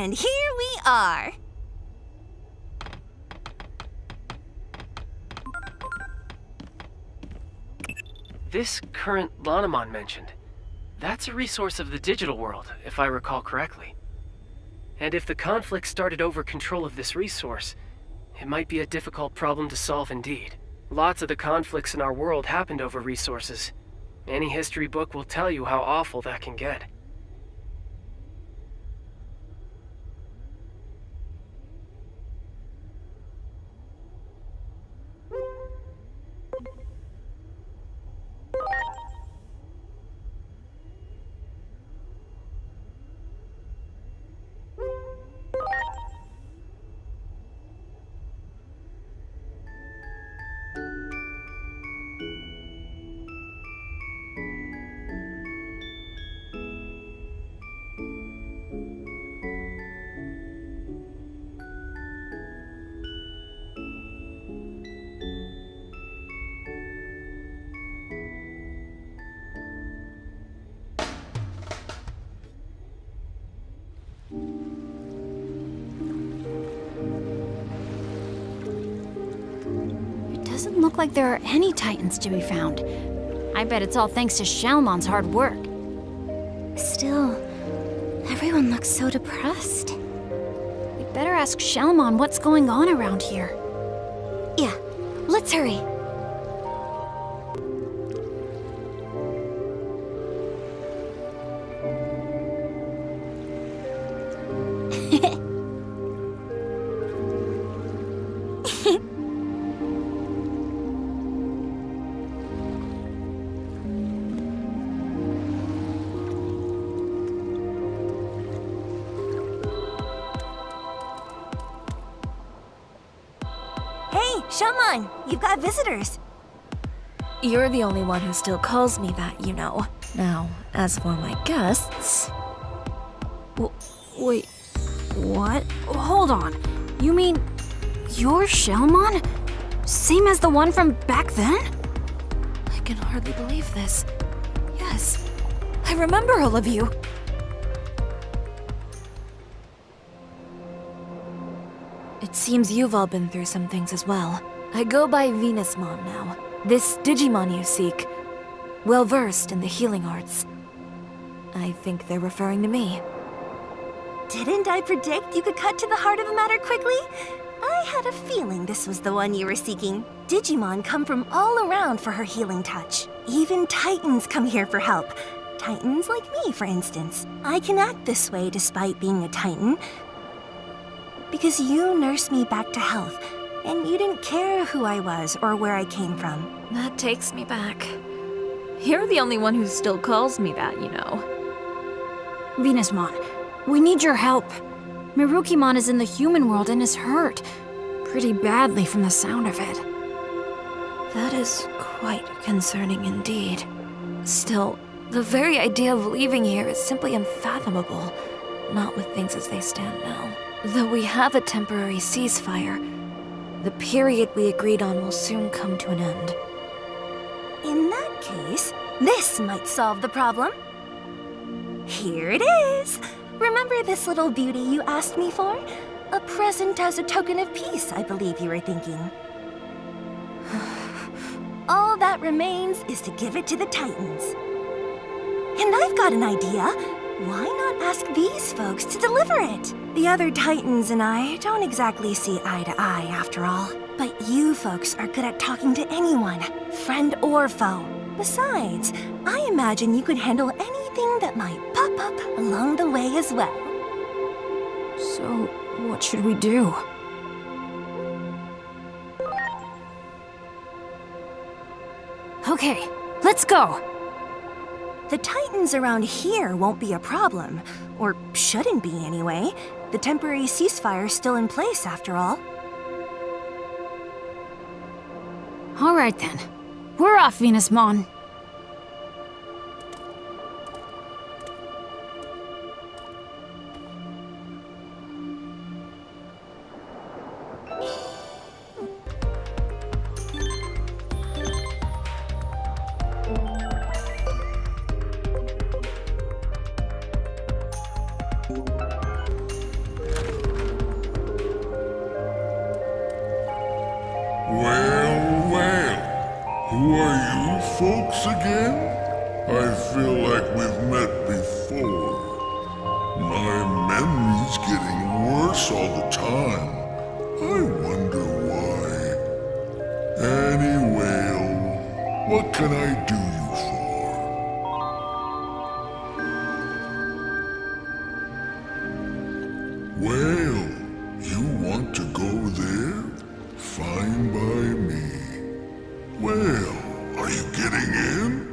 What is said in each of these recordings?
And here we are. This current Lanamon mentioned, that's a resource of the digital world, if I recall correctly. And if the conflict started over control of this resource, it might be a difficult problem to solve indeed. Lots of the conflicts in our world happened over resources. Any history book will tell you how awful that can get. Doesn't look like there are any Titans to be found. I bet it's all thanks to Shalmon's hard work. Still, everyone looks so depressed. We'd better ask Shalmon what's going on around here. Yeah, let's hurry. Hey, Shalmon, you've got visitors. You're the only one who still calls me that, you know. Now, as for my guests... Wait, what? Hold on. You mean you're Shalmon? Same as the one from back then? I can hardly believe this. Yes, I remember all of you. It seems you've all been through some things as well. I go by Venusmon now. This Digimon you seek. Well-versed in the healing arts. I think they're referring to me. Didn't I predict you could cut to the heart of the matter quickly? I had a feeling this was the one you were seeking. Digimon come from all around for her healing touch. Even Titans come here for help. Titans like me, for instance. I can act this way despite being a Titan, because you nursed me back to health, and you didn't care who I was or where I came from. That takes me back. You're the only one who still calls me that, you know. Venusmon, we need your help. Mirukimon is in the human world and is hurt. Pretty badly from the sound of it. That is quite concerning indeed. Still, the very idea of leaving here is simply unfathomable, not with things as they stand now. Though we have a temporary ceasefire, the period we agreed on will soon come to an end. In that case, this might solve the problem. Here it is! Remember this little beauty you asked me for? A present as a token of peace, I believe you were thinking. All that remains is to give it to the Titans. And I've got an idea. Why not ask these folks to deliver it? The other Titans and I don't exactly see eye to eye, after all. But you folks are good at talking to anyone, friend or foe. Besides, I imagine you could handle anything that might pop up along the way as well. So, what should we do? Okay, let's go! The Titans around here won't be a problem, or shouldn't be anyway. The temporary ceasefire's still in place, after all. All right then. We're off, Venusmon. Well, well. Who are you folks again? I feel like we've met before. My memory's getting worse all the time. I wonder why. Anyway, what can I do you for? Well, you want to go there? Fine by me. Well, are you getting in?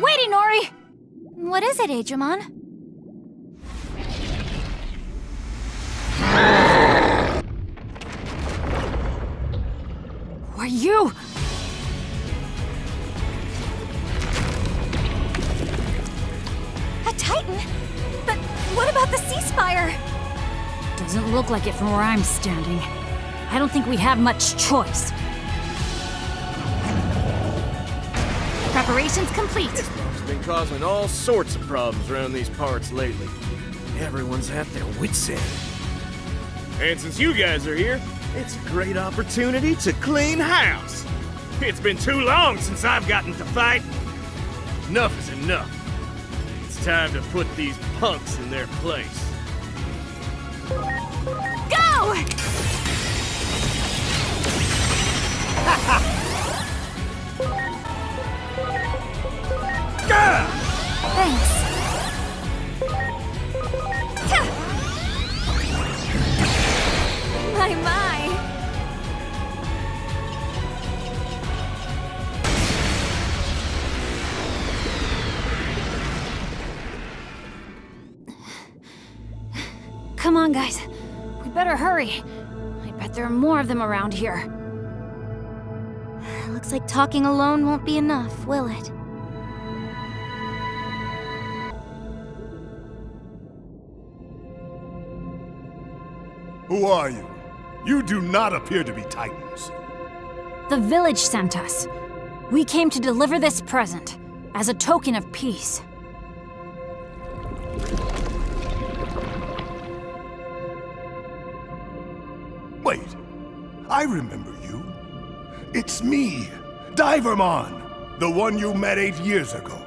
Wait, Inori! What is it, Adramon? Who are you? A Titan? But what about the ceasefire? Doesn't look like it from where I'm standing. I don't think we have much choice. Preparations complete. It's been causing all sorts of problems around these parts lately. Everyone's at their wits' end. And since you guys are here, it's a great opportunity to clean house. It's been too long since I've gotten to fight. Enough is enough. It's time to put these punks in their place. Go! Thanks. My. Come on, guys. We better hurry. I bet there are more of them around here. Looks like talking alone won't be enough, will it? Who are you? You do not appear to be Titans. The village sent us. We came to deliver this present, as a token of peace. Wait, I remember you. It's me, Divermon, the one you met 8 years ago.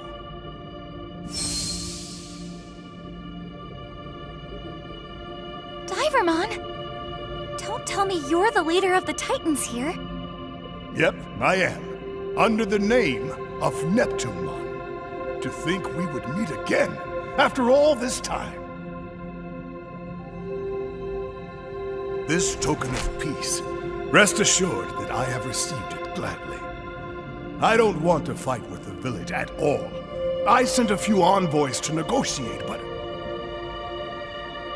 Divermon? Don't tell me you're the leader of the Titans here. Yep, I am. Under the name of Neptunemon. To think we would meet again after all this time. This token of peace, rest assured that I have received it gladly. I don't want to fight with the village at all. I sent a few envoys to negotiate, but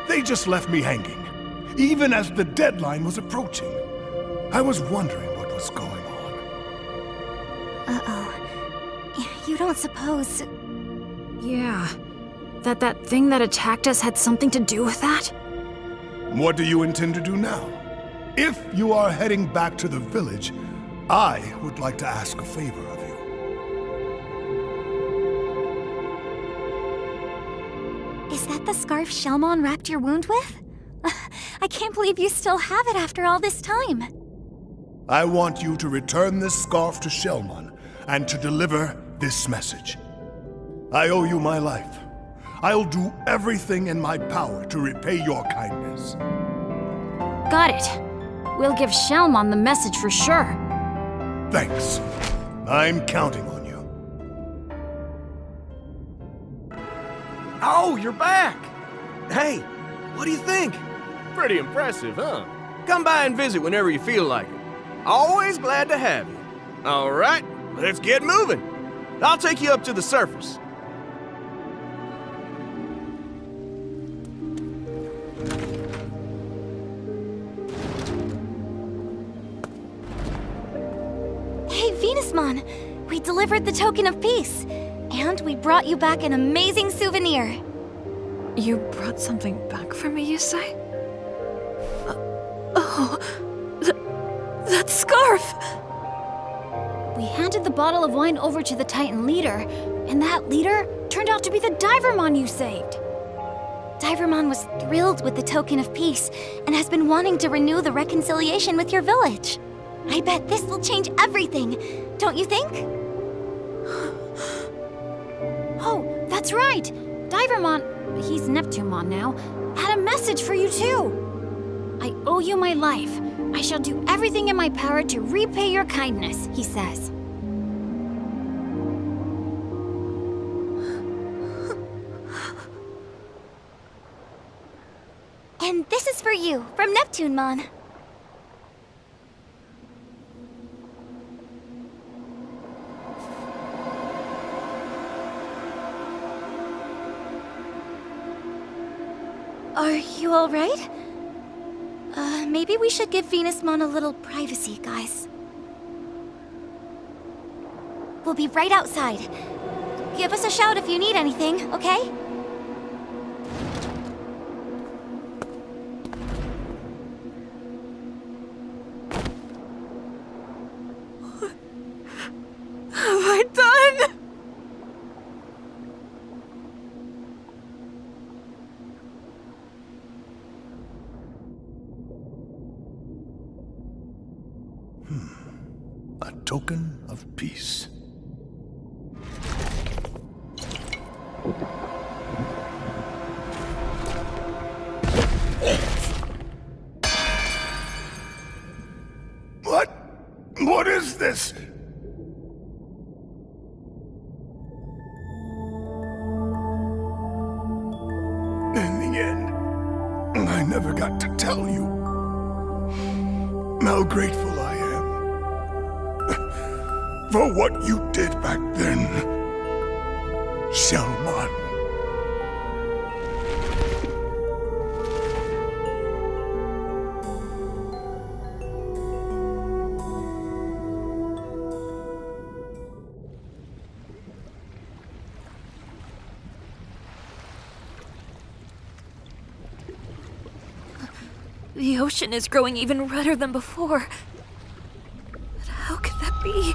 they just left me hanging, even as the deadline was approaching. I was wondering what was going on. Uh-oh. You don't suppose... Yeah. That thing that attacked us had something to do with that? What do you intend to do now? If you are heading back to the village, I would like to ask a favor of you. Is that the scarf Shelmon wrapped your wound with? I can't believe you still have it after all this time. I want you to return this scarf to Shelmon and to deliver this message. I owe you my life. I'll do everything in my power to repay your kindness. Got it. We'll give Shelmon the message for sure. Thanks. I'm counting on you. Oh, you're back! Hey, what do you think? Pretty impressive, huh? Come by and visit whenever you feel like it. Always glad to have you. All right, let's get moving. I'll take you up to the surface. Hey, Venusmon! We delivered the token of peace, and we brought you back an amazing souvenir. You brought something back for me, you say? That scarf! We handed the bottle of wine over to the Titan leader, and that leader turned out to be the Divermon you saved. Divermon was thrilled with the token of peace and has been wanting to renew the reconciliation with your village. I bet this will change everything, don't you think? Oh, that's right! Divermon, he's Neptunemon now, had a message for you too. I owe you my life. I shall do everything in my power to repay your kindness, he says. And this is for you, from Neptunemon. Are you all right? Maybe we should give Venusmon a little privacy, guys. We'll be right outside. Give us a shout if you need anything, okay? What have I done? A token of peace. What? What is this? In the end, I never got to tell you how grateful I am for what you did back then, Shelmon. The ocean is growing even redder than before. But how could that be?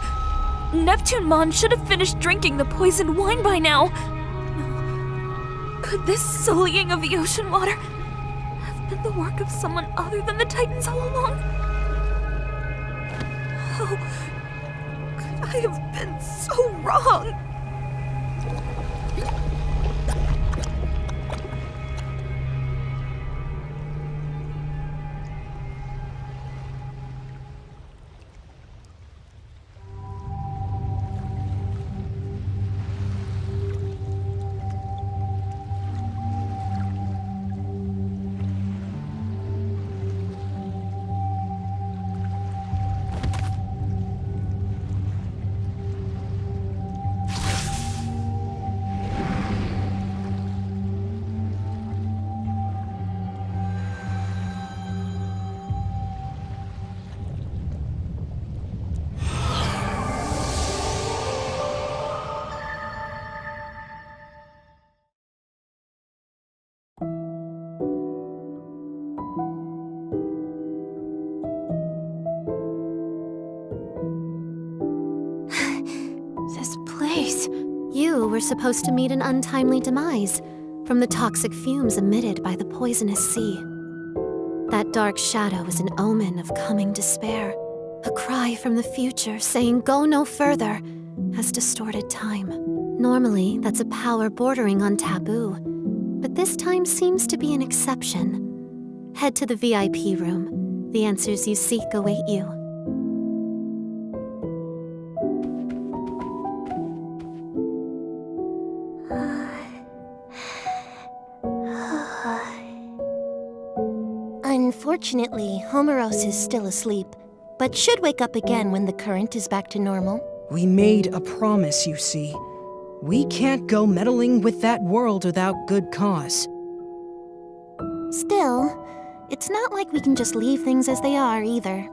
Neptunemon should have finished drinking the poisoned wine by now. No. Could this sullying of the ocean water have been the work of someone other than the Titans all along? How could I have been so wrong? You were supposed to meet an untimely demise from the toxic fumes emitted by the poisonous sea. That dark shadow was an omen of coming despair, a cry from the future saying go no further has distorted time. Normally, that's a power bordering on taboo, but this time seems to be an exception. Head to the VIP room. The answers you seek await you. Unfortunately, Homeros is still asleep, but should wake up again when the current is back to normal. We made a promise, you see. We can't go meddling with that world without good cause. Still, it's not like we can just leave things as they are either.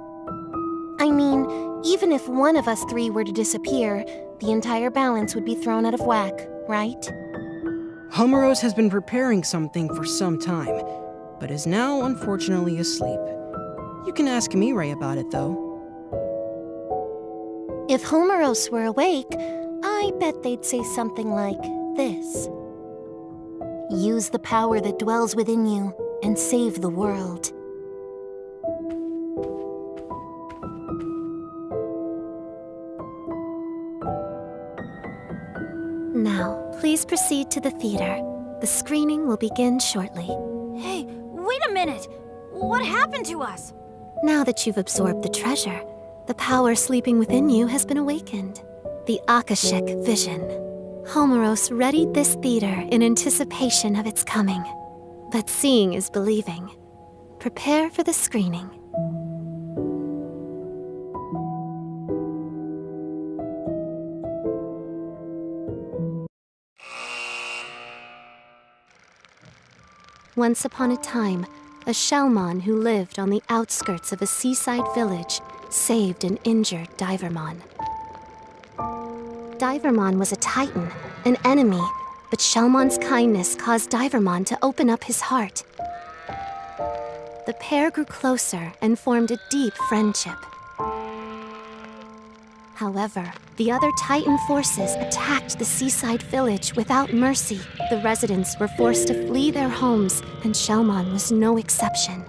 I mean, even if one of us three were to disappear, the entire balance would be thrown out of whack, right? Homeros has been preparing something for some time, but is now unfortunately asleep. You can ask Mirai about it, though. If Homeros were awake, I bet they'd say something like this. Use the power that dwells within you and save the world. Now, please proceed to the theater. The screening will begin shortly. Hey, wait a minute! What happened to us? Now that you've absorbed the treasure, the power sleeping within you has been awakened. The Akashic Vision. Homeros readied this theater in anticipation of its coming. But seeing is believing. Prepare for the screening. Once upon a time, a Shellmon who lived on the outskirts of a seaside village saved an injured Divermon. Divermon was a titan, an enemy, but Shellmon's kindness caused Divermon to open up his heart. The pair grew closer and formed a deep friendship. However, the other Titan forces attacked the seaside village without mercy. The residents were forced to flee their homes, and Shellmon was no exception.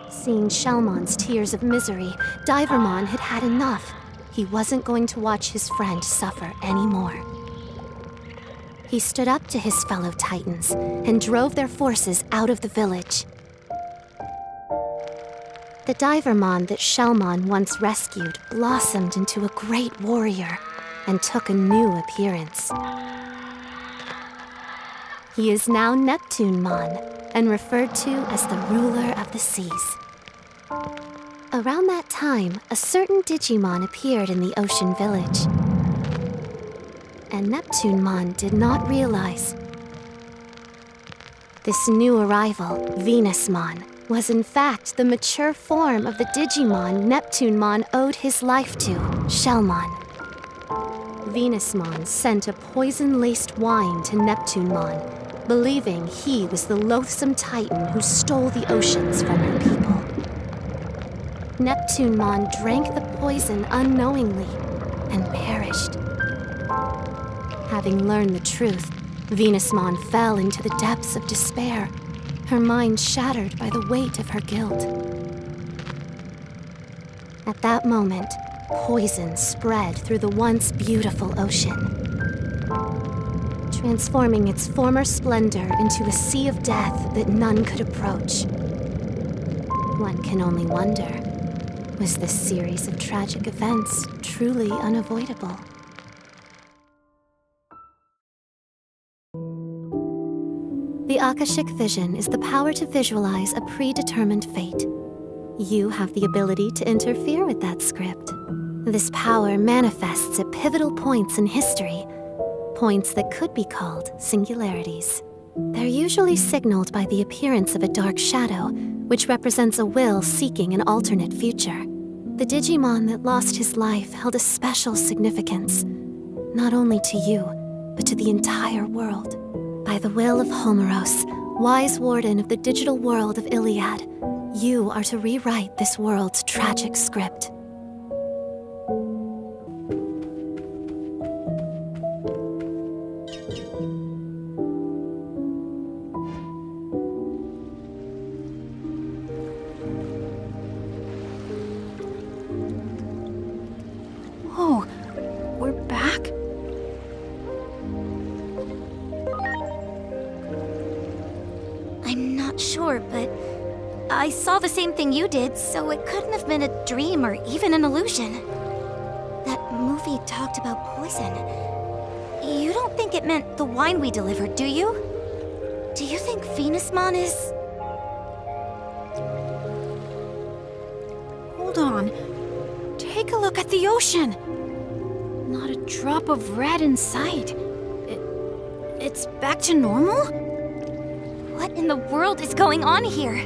Seeing Shellmon's tears of misery, Divermon had had enough. He wasn't going to watch his friend suffer anymore. He stood up to his fellow Titans and drove their forces out of the village. The Divermon that Shellmon once rescued blossomed into a great warrior and took a new appearance. He is now Neptunemon and referred to as the ruler of the seas. Around that time, a certain Digimon appeared in the ocean village. And Neptunemon did not realize this new arrival, Venusmon, was in fact the mature form of the Digimon Neptunemon owed his life to, Shellmon. Venusmon sent a poison-laced wine to Neptunemon, believing he was the loathsome Titan who stole the oceans from her people. Neptunemon drank the poison unknowingly and perished. Having learned the truth, Venusmon fell into the depths of despair, her mind shattered by the weight of her guilt. At that moment, poison spread through the once beautiful ocean, transforming its former splendor into a sea of death that none could approach. One can only wonder, was this series of tragic events truly unavoidable? The Akashic Vision is the power to visualize a predetermined fate. You have the ability to interfere with that script. This power manifests at pivotal points in history, points that could be called singularities. They're usually signaled by the appearance of a dark shadow, which represents a will seeking an alternate future. The Digimon that lost his life held a special significance, not only to you, but to the entire world. By the will of Homeros, wise warden of the digital world of Iliad, you are to rewrite this world's tragic script. Whoa, we're back? I'm not sure, but I saw the same thing you did, so it couldn't have been a dream or even an illusion. That movie talked about poison. You don't think it meant the wine we delivered, do you? Do you think Venusmon is... Hold on. Take a look at the ocean. Not a drop of red in sight. It's back to normal? What in the world is going on here?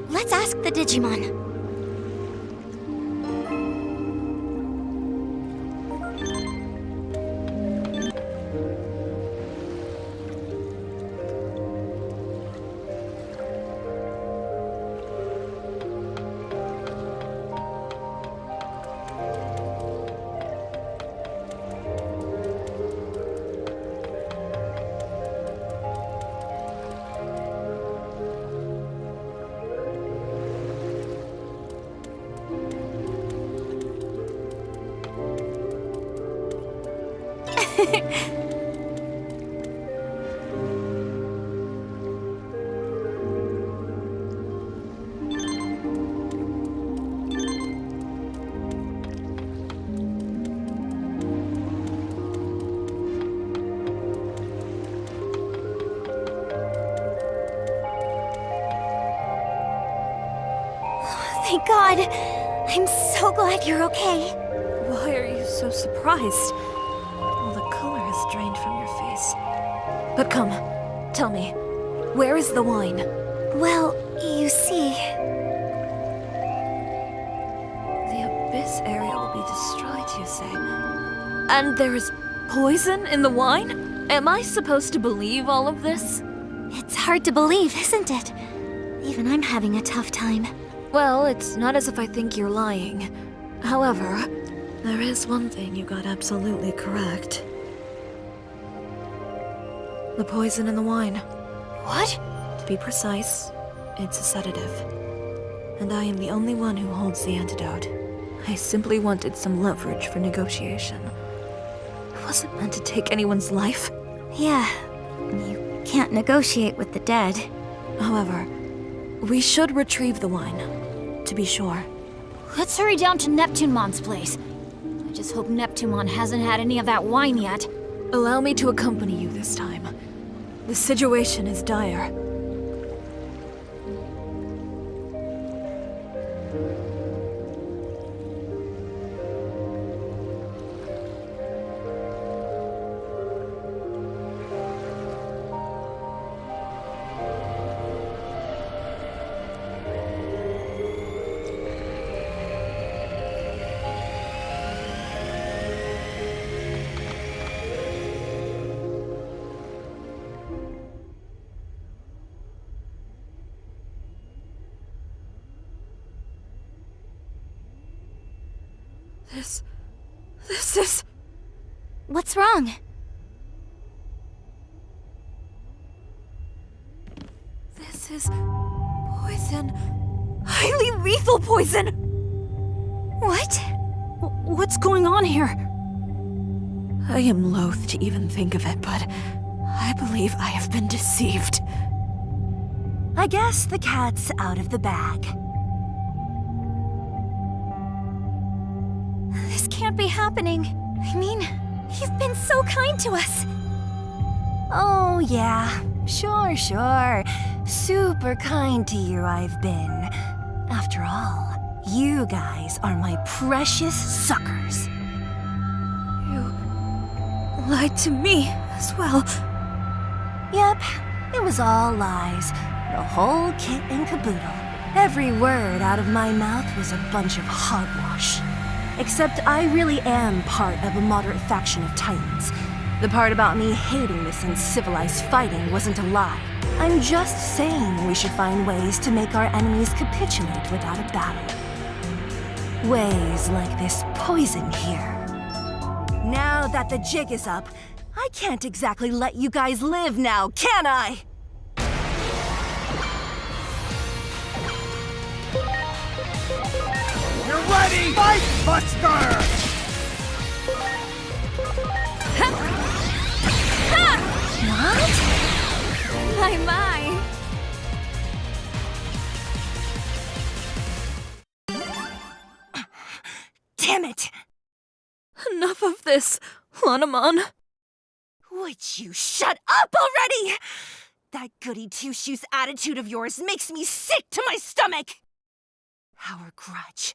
Let's ask the Digimon. Thank God. I'm so glad you're okay. Why are you so surprised? All the color has drained from your face. But come, tell me, where is the wine? Well, you see... The abyss area will be destroyed, you say? And there is poison in the wine? Am I supposed to believe all of this? It's hard to believe, isn't it? Even I'm having a tough time. Well, it's not as if I think you're lying. However, there is one thing you got absolutely correct. The poison in the wine. What? To be precise, it's a sedative. And I am the only one who holds the antidote. I simply wanted some leverage for negotiation. It wasn't meant to take anyone's life. Yeah, you can't negotiate with the dead. However, we should retrieve the wine, to be sure. Let's hurry down to Neptunemon's place. I just hope Neptunemon hasn't had any of that wine yet. Allow me to accompany you this time. The situation is dire. This is... What's wrong? This is... poison. Highly lethal poison! What? What's going on here? I am loath to even think of it, but I believe I have been deceived. I guess the cat's out of the bag. This can't be happening. I mean, you've been so kind to us. Oh, yeah. Sure. Super kind to you I've been. After all, you guys are my precious suckers. You lied to me as well. Yep, it was all lies. The whole kit and caboodle. Every word out of my mouth was a bunch of hogwash. Except I really am part of a moderate faction of Titans. The part about me hating this uncivilized fighting wasn't a lie. I'm just saying we should find ways to make our enemies capitulate without a battle. Ways like this poison here. Now that the jig is up, I can't exactly let you guys live now, can I? You're ready! Fight, Buster! My. Damn it! Enough of this, Lanamon. Would you shut up already? That goody two-shoes attitude of yours makes me sick to my stomach! Our grudge,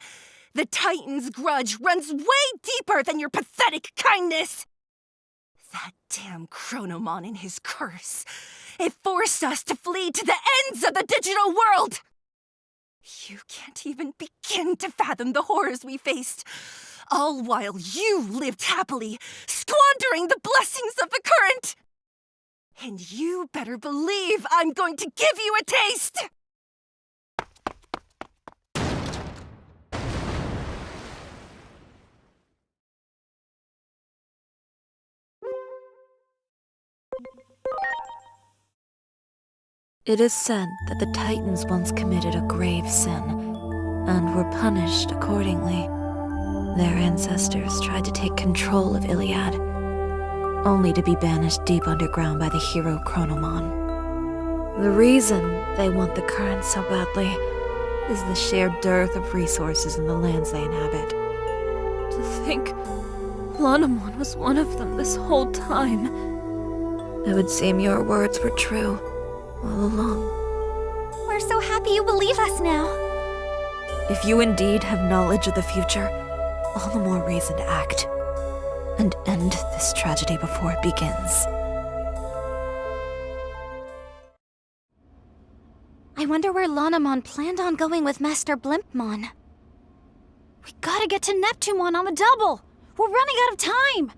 the Titan's grudge, runs way deeper than your pathetic kindness. That damn Chronomon and his curse. It forced us to flee to the ends of the digital world. You can't even begin to fathom the horrors we faced, all while you lived happily, squandering the blessings of the current. And you better believe I'm going to give you a taste! It is said that the Titans once committed a grave sin, and were punished accordingly. Their ancestors tried to take control of Iliad, only to be banished deep underground by the hero Chronomon. The reason they want the current so badly is the sheer dearth of resources in the lands they inhabit. To think Lanamon was one of them this whole time. It would seem your words were true all along. We're so happy you believe us now. If you indeed have knowledge of the future, all the more reason to act and end this tragedy before it begins. I wonder where Lanamon planned on going with Master Blimpmon. We gotta get to Neptunemon on the double! We're running out of time!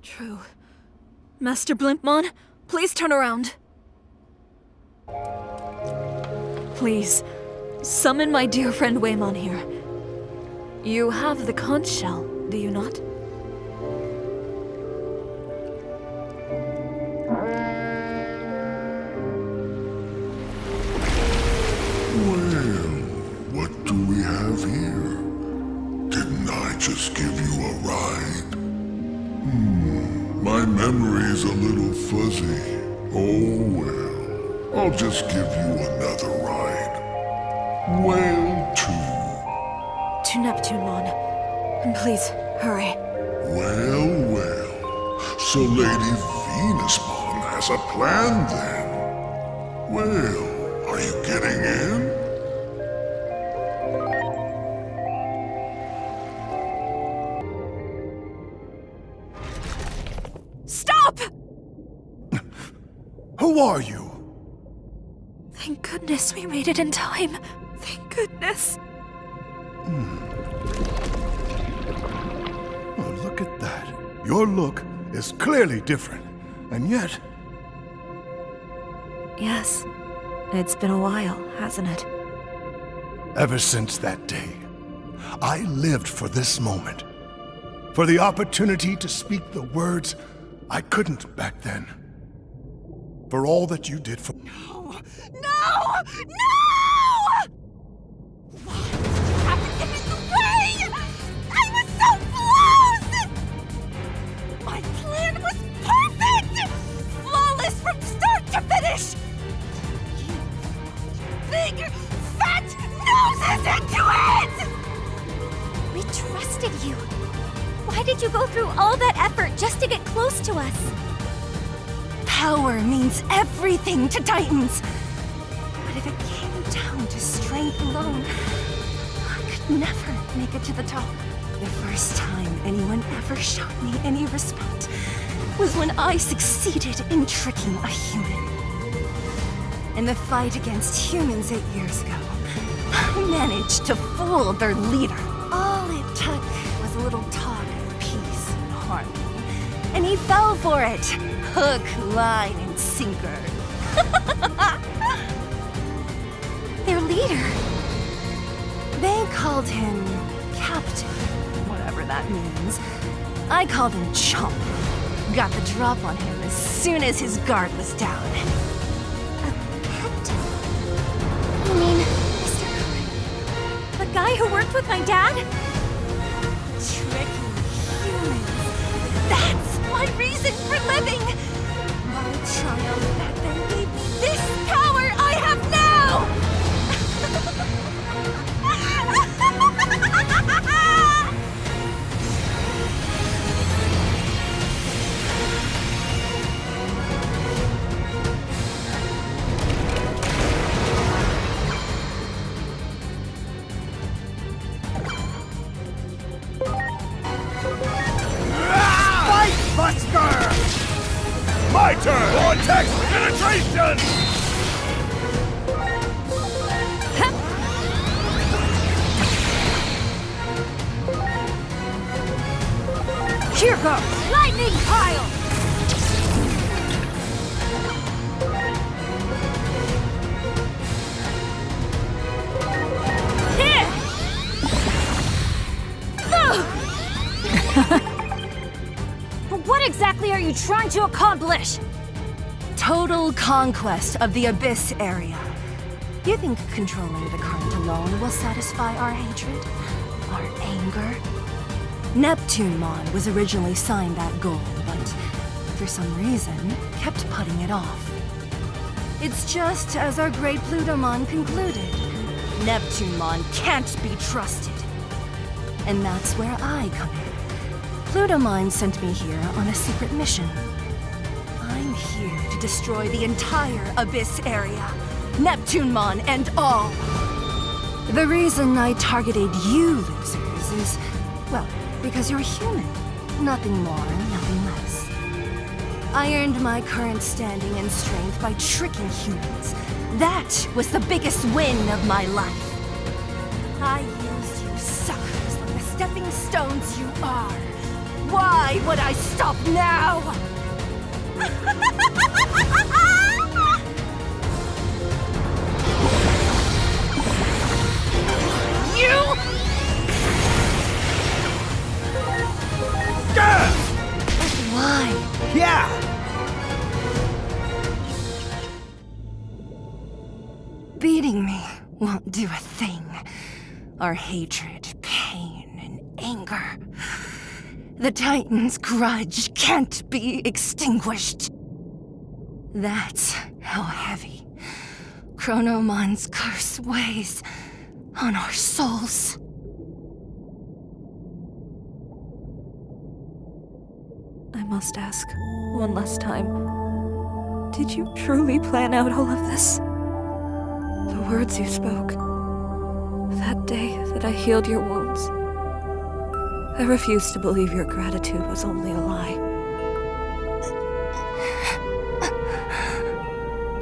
True. Master Blimpmon, please turn around. Please, summon my dear friend Waymon here. You have the conch shell, do you not? Well, what do we have here? Didn't I just give you a ride? My memory's a little fuzzy. Oh well. I'll just give you another ride. Whale 2. To Neptunemon. And please, hurry. Well. So Lady Venusmon has a plan then. Well, are you getting in? Stop! Who are you? Thank goodness we made it in time. Thank goodness. Oh, look at that. Your look is clearly different, and yet... Yes, it's been a while, hasn't it? Ever since that day, I lived for this moment. For the opportunity to speak the words I couldn't back then. For all that you did for... No! No! Why did you have to get in the way? I was so close! My plan was perfect! Flawless from start to finish! You big, fat noses into it! We trusted you. Why did you go through all that effort just to get close to us? Power means everything to Titans. But if it came down to strength alone, I could never make it to the top. The first time anyone ever showed me any respect was when I succeeded in tricking a human. In the fight against humans 8 years ago, I managed to fool their leader. All it took was a little talk of peace and harmony, and he fell for it. Hook, line, and sinker. Their leader. They called him Captain, whatever that means. I called him Chump. Got the drop on him as soon as his guard was down. Captain? You mean Mr. Curran? The guy who worked with my dad? Tricking humans. That's my reason for living! My triumph back then gave me this power I have now! Vortex penetration! Here goes! Lightning pile! What exactly are you trying to accomplish? Total conquest of the Abyss area. You think controlling the current alone will satisfy our hatred? Our anger? Neptunemon was originally signed that goal, but for some reason, kept putting it off. It's just as our great Plutomon concluded. Neptunemon can't be trusted. And that's where I come in. Plutomon sent me here on a secret mission. I'm here to destroy the entire Abyss area, Neptunemon and all. The reason I targeted you losers is, well, because you're human. Nothing more, nothing less. I earned my current standing and strength by tricking humans. That was the biggest win of my life. I used you suckers like the stepping stones you are. Why would I stop now? You! Why? Yeah! Beating me won't do a thing. Our hatred, pain, and anger. The Titan's grudge can't be extinguished. That's how heavy Chronomon's curse weighs on our souls. I must ask, one last time. Did you truly plan out all of this? The words you spoke. That day that I healed your wounds. I refuse to believe your gratitude was only a lie.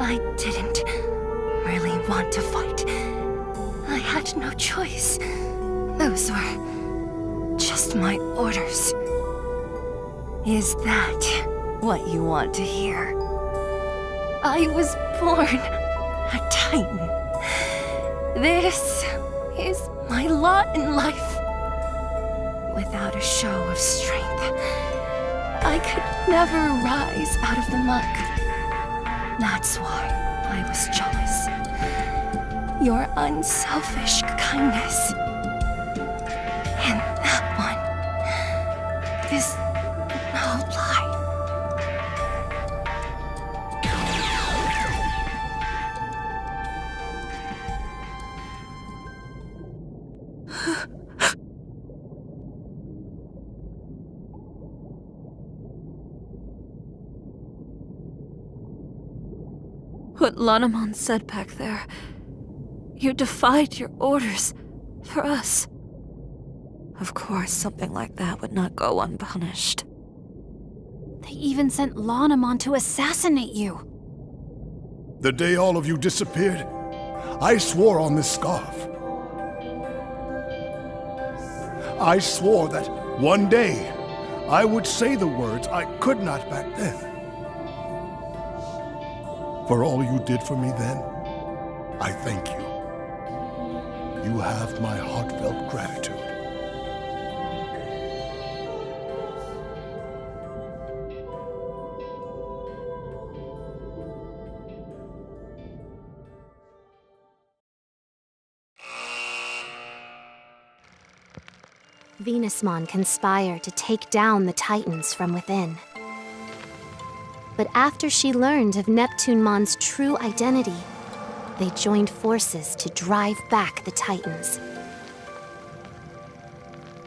I didn't really want to fight. I had no choice. Those were just my orders. Is that what you want to hear? I was born a Titan. This is my lot in life. Without a show of strength, I could never rise out of the muck. That's why I was jealous. Your unselfish kindness. And that one is no lie. What Lanamon said back there. You defied your orders for us. Of course, something like that would not go unpunished. They even sent Lanamon to assassinate you. The day all of you disappeared, I swore on this scarf. I swore that one day I would say the words I could not back then. For all you did for me then, I thank you. You have my heartfelt gratitude. Venusmon conspired to take down the Titans from within. But after she learned of Neptunemon's true identity, they joined forces to drive back the Titans.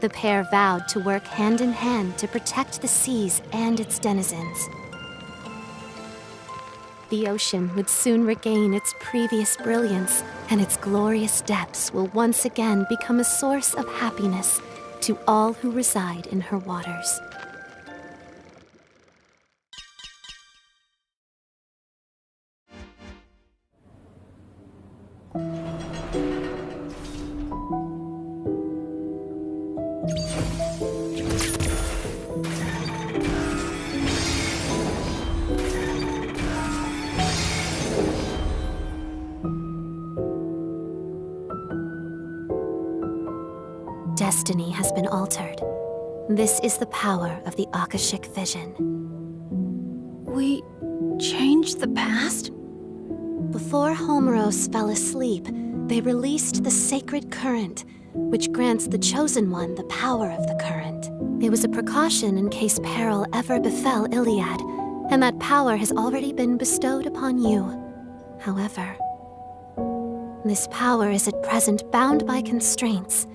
The pair vowed to work hand in hand to protect the seas and its denizens. The ocean would soon regain its previous brilliance, and its glorious depths will once again become a source of happiness to all who reside in her waters. Destiny has been altered. This is the power of the Akashic vision. We changed the past? Before Homeros fell asleep, they released the sacred current, which grants the Chosen One the power of the current. It was a precaution in case peril ever befell Iliad, and that power has already been bestowed upon you. However, this power is at present bound by constraints.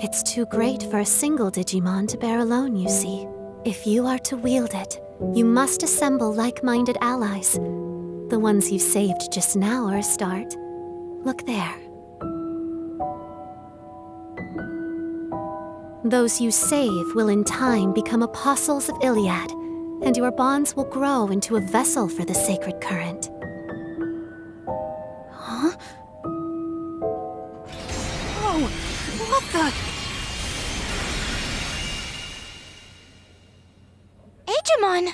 It's too great for a single Digimon to bear alone, you see. If you are to wield it, you must assemble like-minded allies. The ones you saved just now are a start. Look there. Those you save will in time become apostles of Iliad, and your bonds will grow into a vessel for the sacred current. Huh? Oh, what the? Agemon!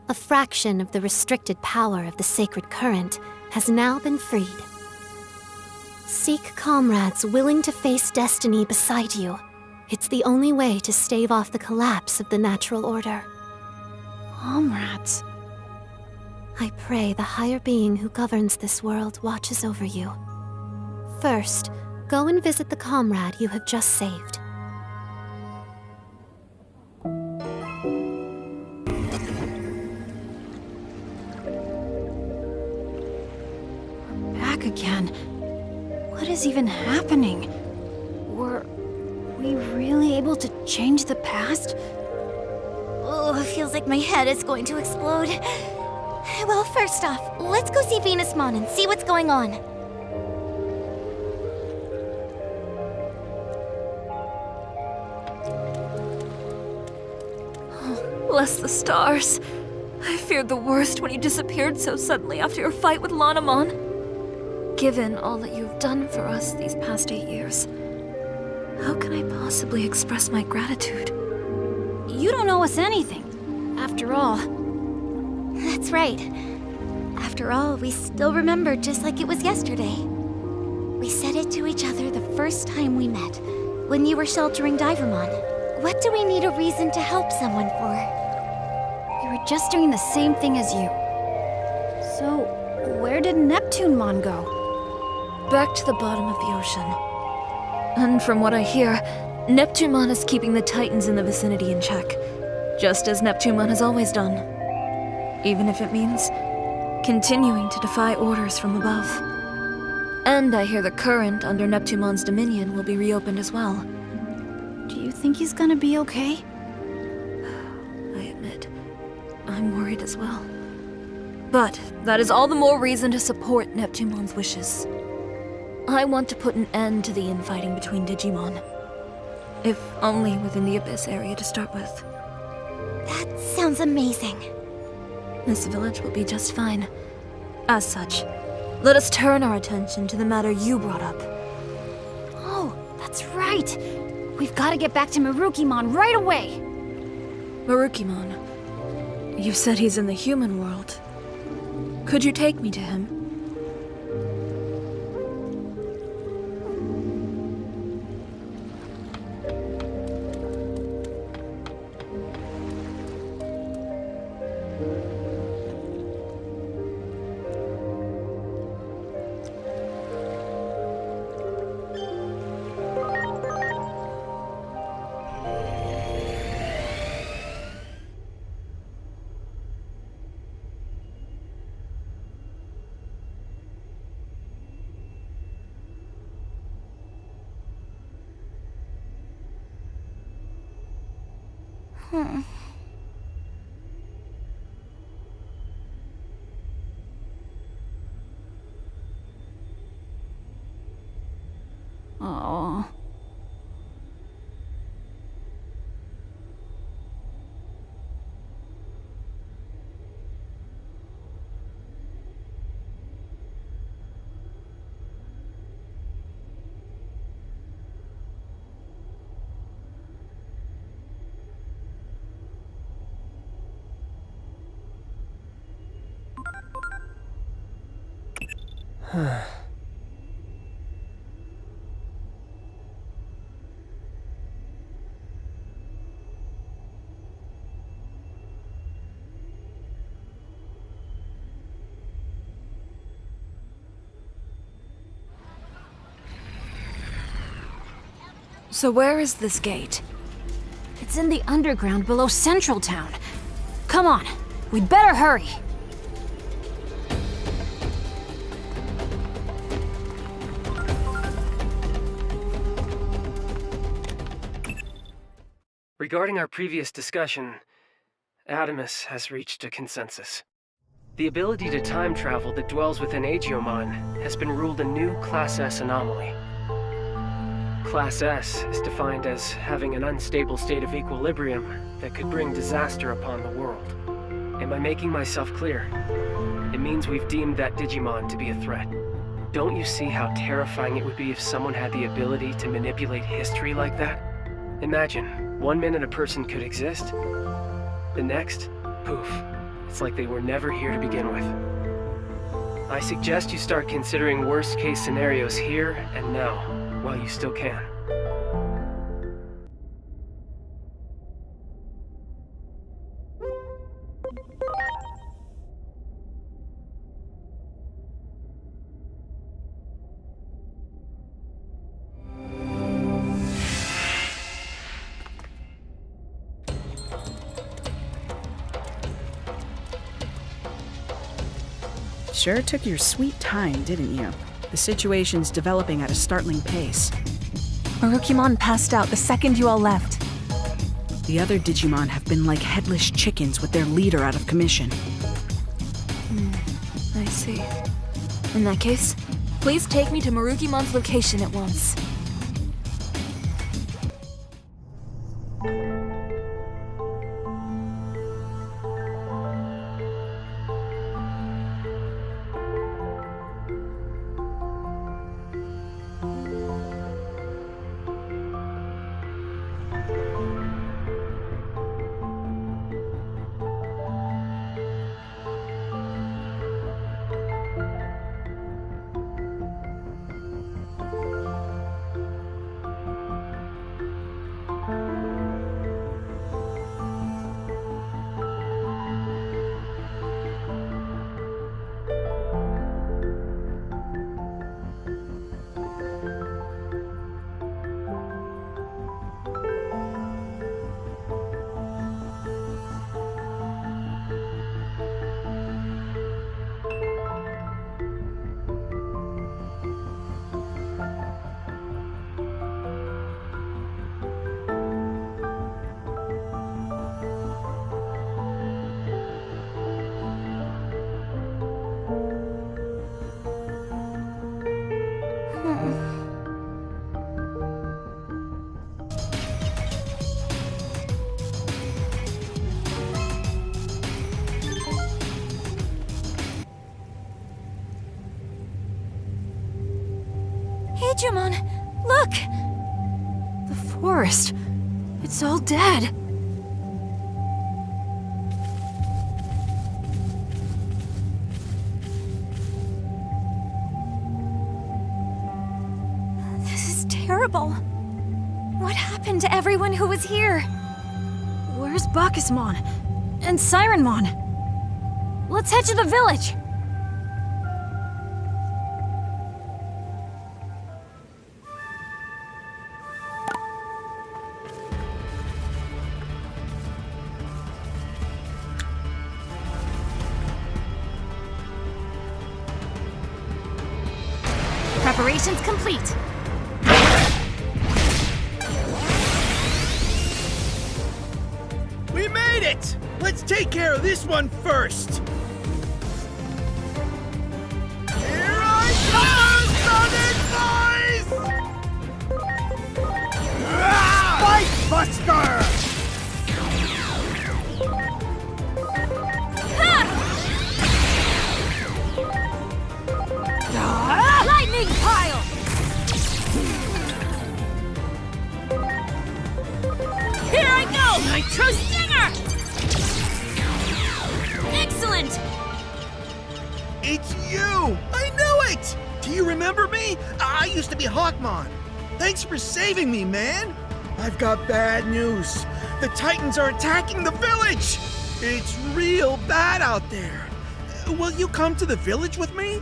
A fraction of the restricted power of the sacred current has now been freed. Seek comrades willing to face destiny beside you. It's the only way to stave off the collapse of the natural order. Comrades. I pray the higher being who governs this world watches over you. First, go and visit the comrade you have just saved. Back again. What is even happening? Were we really able to change the past? Oh, it feels like my head is going to explode. Well, first off, let's go see Venusmon and see what's going on. Bless the stars. I feared the worst when you disappeared so suddenly after your fight with Lanamon. Given all that you've done for us these past 8 years, how can I possibly express my gratitude? You don't owe us anything. After all. That's right. After all, we still remember just like it was yesterday. We said it to each other the first time we met, when you were sheltering Divermon. What do we need a reason to help someone for? We were just doing the same thing as you. So, where did Neptunemon go? Back to the bottom of the ocean. And from what I hear, Neptunemon is keeping the Titans in the vicinity in check, just as Neptunemon has always done. Even if it means continuing to defy orders from above. And I hear the current under Neptunemon's dominion will be reopened as well. Do you think he's gonna be okay? I admit, I'm worried as well. But that is all the more reason to support Neptunemon's wishes. I want to put an end to the infighting between Digimon. If only within the Abyss area to start with. That sounds amazing. This village will be just fine. As such, let us turn our attention to the matter you brought up. Oh, that's right! We've gotta get back to Marukimon right away! Marukimon, you said he's in the human world. Could you take me to him? Oh. So where is this gate? It's in the underground below Central Town. Come on, we'd better hurry. Regarding our previous discussion, Adamus has reached a consensus. The ability to time travel that dwells within Aegeomon has been ruled a new Class S anomaly. Class S is defined as having an unstable state of equilibrium that could bring disaster upon the world. Am I making myself clear? It means we've deemed that Digimon to be a threat. Don't you see how terrifying it would be if someone had the ability to manipulate history like that? Imagine, 1 minute a person could exist, the next, poof, it's like they were never here to begin with. I suggest you start considering worst-case scenarios here and now, while you still can. Sure took your sweet time, didn't you? The situation's developing at a startling pace. Marukimon passed out the second you all left. The other Digimon have been like headless chickens with their leader out of commission. I see. In that case, please take me to Marukimon's location at once. Digimon, look! The forest. It's all dead. This is terrible. What happened to everyone who was here? Where's Bacchusmon? And Sirenmon? Let's head to the village! Preparations complete. We made it! Let's take care of this one first! Here I come, Sonic Boys! Spike Buster! Lightning pile! Here I go! Nitro Stinger! Excellent! It's you! I knew it! Do you remember me? I used to be Hawkmon. Thanks for saving me, man! I've got bad news. The Titans are attacking the village! It's real bad out there. Will you come to the village with me?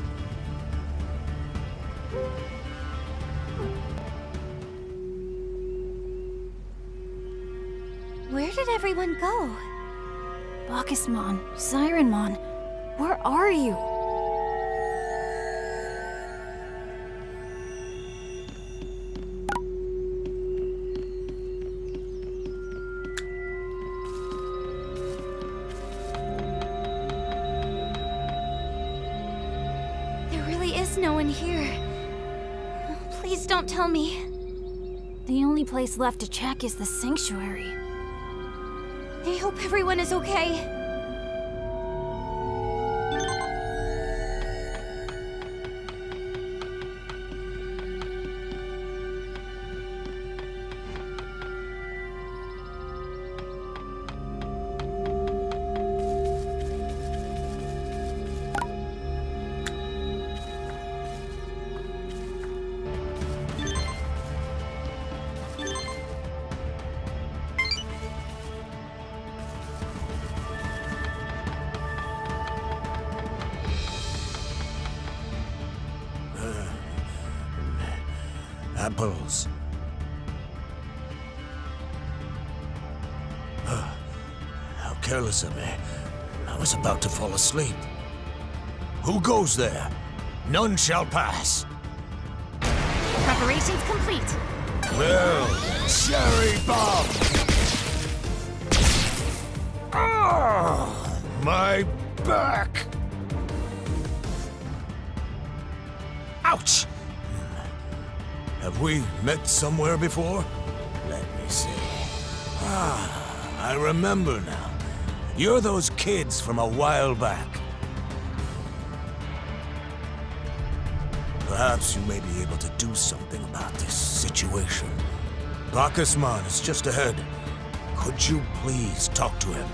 Where did everyone go? Bacchusmon, Sirenmon, where are you? There really is no one here. Please don't tell me. The only place left to check is the sanctuary. I hope everyone is okay. Apples. How careless of me. I was about to fall asleep. Who goes there? None shall pass. Preparations complete. Well, cherry bomb! Ah, my back! Ouch! Have we met somewhere before? Let me see. I remember now. You're those kids from a while back. Perhaps you may be able to do something about this situation. Bacchusmon is just ahead. Could you please talk to him?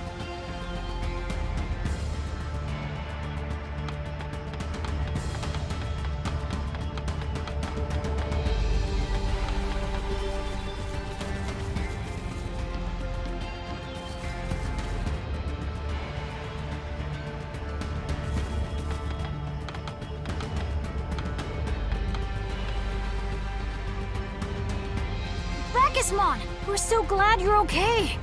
Bacchusmon, we're so glad you're okay.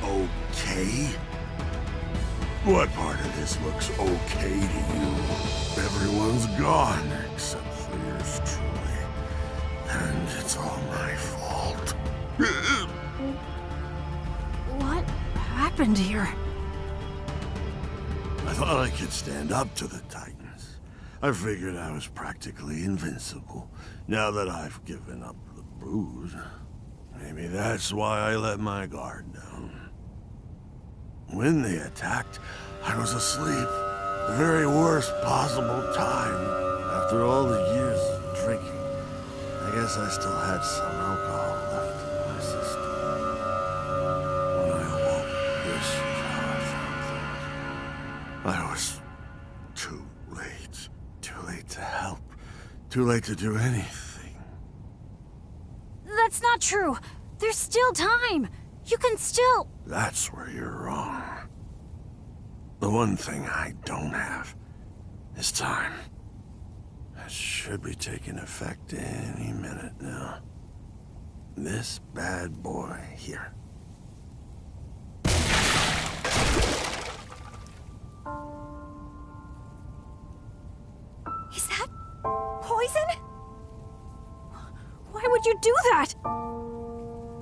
Okay? What part of this looks okay to you? Everyone's gone except for yours truly. And it's all my fault. What happened here? I thought I could stand up to the Titans. I figured I was practically invincible, now that I've given up the booze. Maybe that's why I let my guard down. When they attacked, I was asleep. The very worst possible time. After all the years of drinking, I guess I still had some alcohol left in my system. When I awoke, this is how I found things. I was too late. Too late to help. Too late to do anything. That's not true. There's still time. You can still... That's where you're wrong. The one thing I don't have is time. That should be taking effect any minute now. This bad boy here. Is that poison? Why would you do that?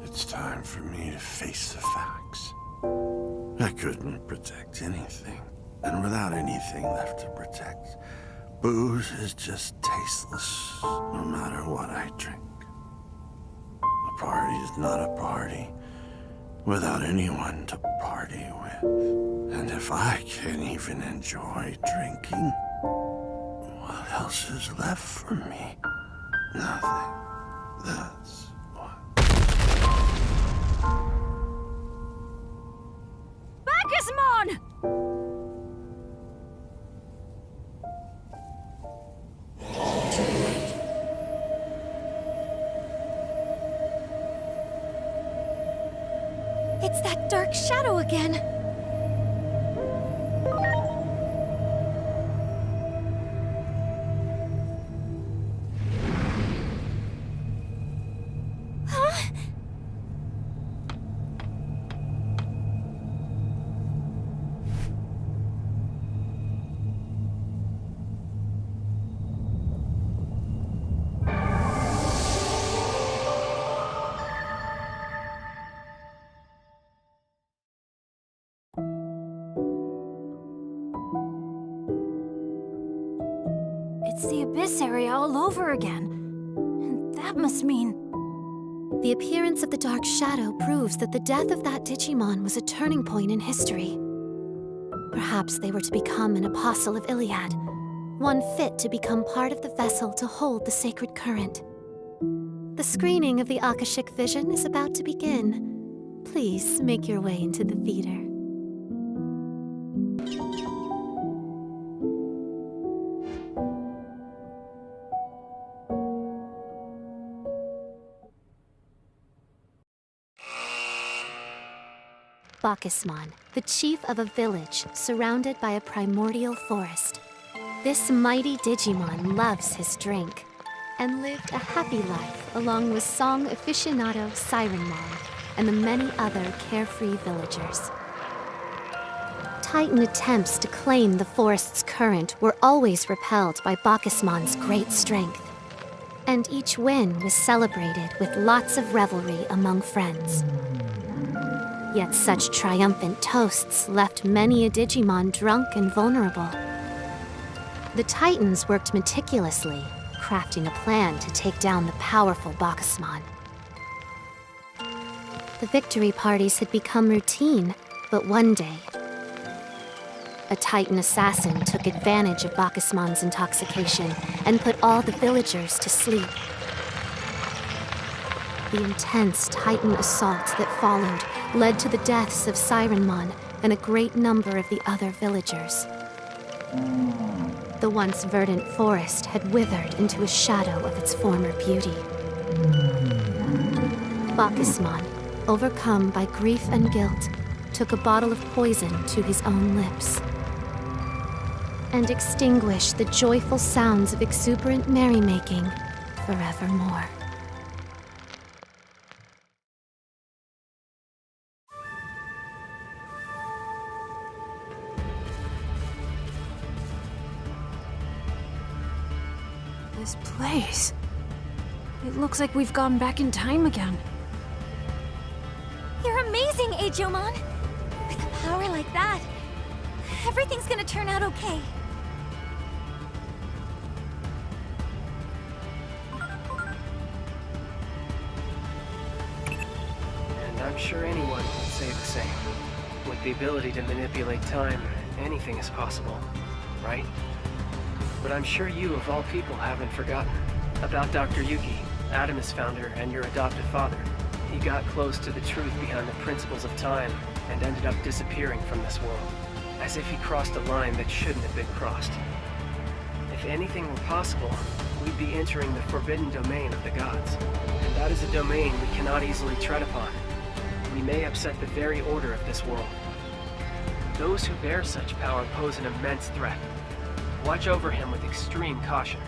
It's time for me to face the facts. I couldn't protect anything. And without anything left to protect, booze is just tasteless, no matter what I drink. A party is not a party without anyone to party with. And if I can't even enjoy drinking, what else is left for me? Nothing. That's what. Bacchusmon! It's that dark shadow again. Huh? abyss area all over again. And that must mean... The appearance of the Dark Shadow proves that the death of that Digimon was a turning point in history. Perhaps they were to become an apostle of Iliad, one fit to become part of the vessel to hold the sacred current. The screening of the Akashic Vision is about to begin. Please make your way into the theater. Bacchusmon, the chief of a village surrounded by a primordial forest. This mighty Digimon loves his drink and lived a happy life along with song aficionado Sirenmon and the many other carefree villagers. Titan attempts to claim the forest's current were always repelled by Bacchusmon's great strength, and each win was celebrated with lots of revelry among friends. Yet such triumphant toasts left many a Digimon drunk and vulnerable. The Titans worked meticulously, crafting a plan to take down the powerful Bacchusmon. The victory parties had become routine, but one day, a Titan assassin took advantage of Bacchusmon's intoxication and put all the villagers to sleep. The intense Titan assault that followed led to the deaths of Sirenmon and a great number of the other villagers. The once verdant forest had withered into a shadow of its former beauty. Bacchusmon, overcome by grief and guilt, took a bottle of poison to his own lips and extinguished the joyful sounds of exuberant merrymaking forevermore. This place... It looks like we've gone back in time again. You're amazing, Aijomon! With a power like that, everything's gonna turn out okay. And I'm sure anyone would say the same. With the ability to manipulate time, anything is possible, right? But I'm sure you, of all people, haven't forgotten about Dr. Yuki, Adamus founder and your adoptive father. He got close to the truth behind the principles of time and ended up disappearing from this world, as if he crossed a line that shouldn't have been crossed. If anything were possible, we'd be entering the forbidden domain of the gods, and that is a domain we cannot easily tread upon. We may upset the very order of this world. Those who bear such power pose an immense threat. Watch over him with extreme caution.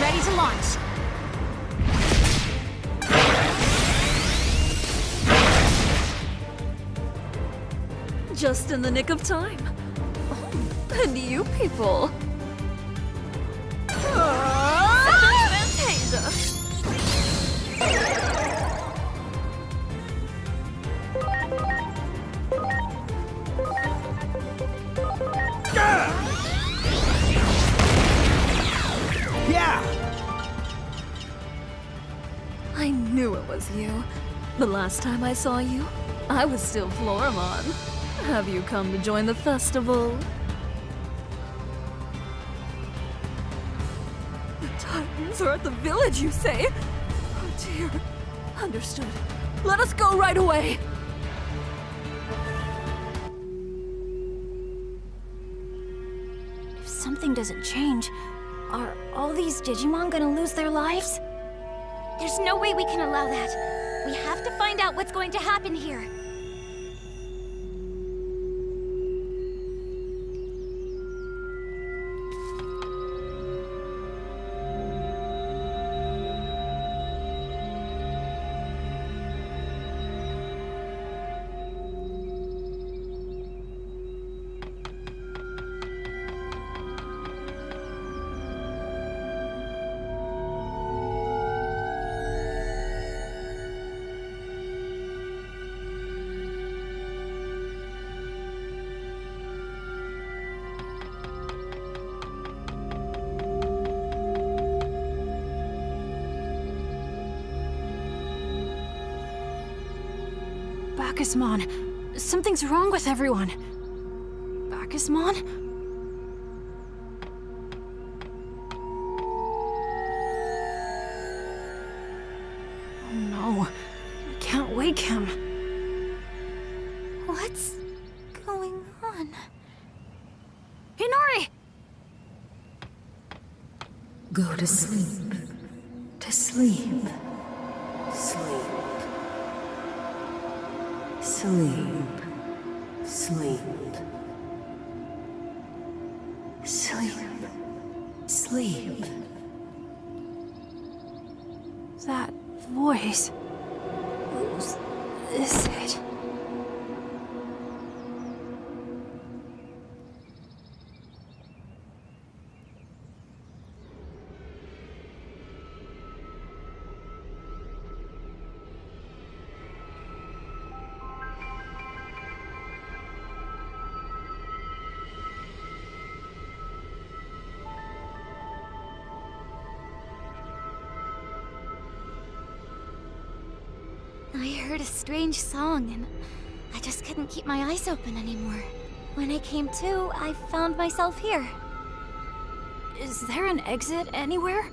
Ready to launch. Just in the nick of time. Oh, and you people. Fantasia. Yeah! I knew it was you. The last time I saw you, I was still Floramon. Have you come to join the festival? The Titans are at the village, you say? Oh dear. Understood. Let us go right away! If something doesn't change, are all these Digimon gonna lose their lives? There's no way we can allow that. We have to find out what's going to happen here. Bacchusmon, something's wrong with everyone. Bacchusmon? Oh no, I can't wake him. What's going on? Hinori! Go to sleep. To sleep. Sleep. Sleep. Sleep. Sleep. Sleep. That voice. Whose is it? I heard a strange song, and I just couldn't keep my eyes open anymore. When I came to, I found myself here. Is there an exit anywhere?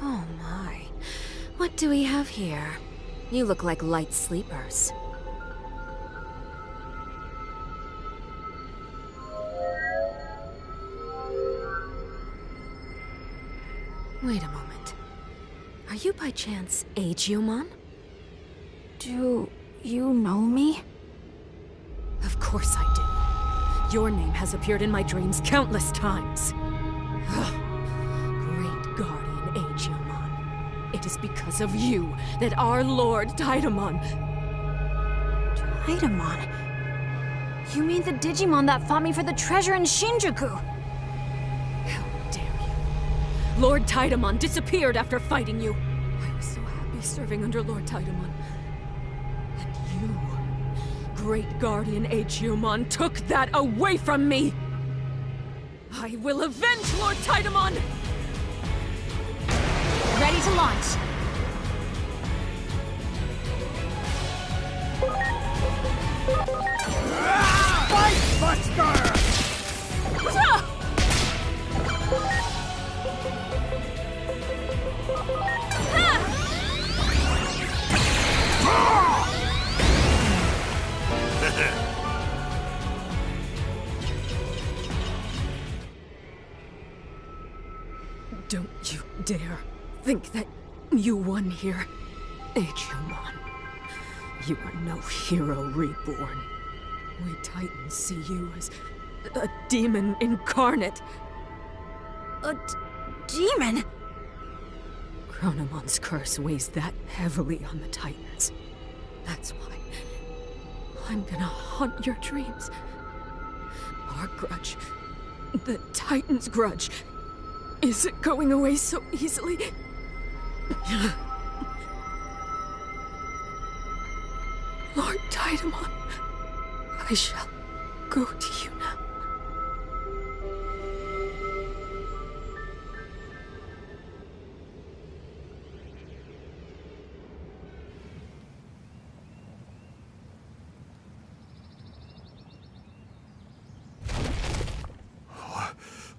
Oh my. What do we have here? You look like light sleepers. Wait a moment. Are you by chance Aegeomon? Do you know me? Of course I do. Your name has appeared in my dreams countless times. Great Guardian Aegeomon. It is because of you that our Lord Taidamon... Taidamon? You mean the Digimon that fought me for the treasure in Shinjuku? How dare you! Lord Taidamon disappeared after fighting you. I was so happy serving under Lord Taidamon. And you, Great Guardian Aegeomon, took that away from me! I will avenge Lord Taidamon! Ready to launch. Fight, Buster! Don't you dare think that you won here, Aegeomon. You are no hero reborn. We Titans see you as a demon incarnate. A demon? Chronomon's curse weighs that heavily on the Titans. That's why I'm gonna haunt your dreams. Our grudge, the Titans' grudge, isn't going away so easily. Lord Taidamon, I shall go to you now.